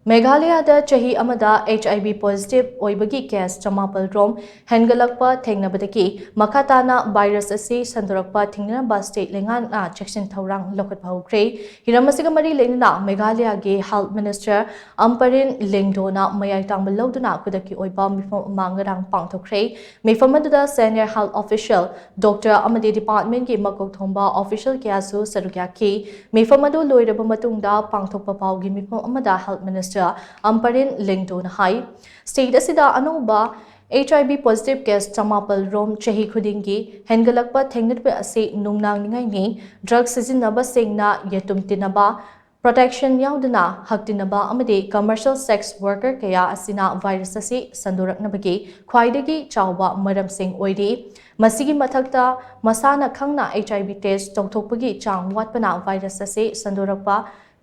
Meghalaya Da Chahi Amada HIV positive oibagi case chamapal rom Hengatlakpa thengnabadagi makha tana virus asi shandorakpa thingnaba state leingak chekshin thourang loukhatpa houkhre hiramasiga mari leina Meghalaya ge health minister amparin lengdona mayai tangbal loduna kudaki oiba mifam mangarang pangthokre mifamaduda senior health official Dr. Amadi department ge makok thomba official kyasu sarukya mifamadu loiraba matungda pangthokpa pawgi mifam amada health minister Amparin Lingdon High State Asida Anuba HIV positive case chamapal rom chahi khudingi Hengatlakpa Thengnare ase nungnang ningai drug sizinaba singna yetum tinaba protection yaudana haktinaba amade commercial sex worker kaya asina virus ase sandoraknabagi khwaidagi chawba maram sing oidi masigi mathakta masana khangna HIV test tongthokpagi chang watpana virus ase sandorakpa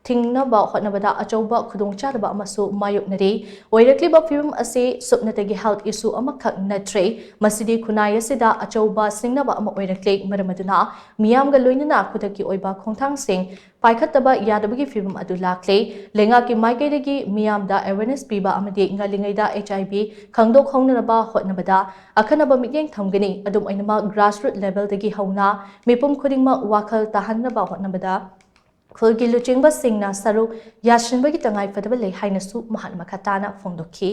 thingnaba hotnabada achauba khudongchadaba amasu mayoknari oirakliba film ase supnatagi health issue amakhak natre masidi khunai asida achauba singnaba ama oirakle maramaduna miyamga loinana khudaki oiba khongthang sing paikhataba yadabagi film adu lakle leingak ki maikaidagi miyamda awareness piba amadi ngalingaida HIV khangdok hongnaba hotnabada akhanaba migyeng thamgani adum ainama grassroots level dagi hauna mipum khudingma wakhal tahannaba hotnabada Khulgi luchingba singna saru yashinbagi tangai fadaba lei hainasu mahat makha tana phongdokhi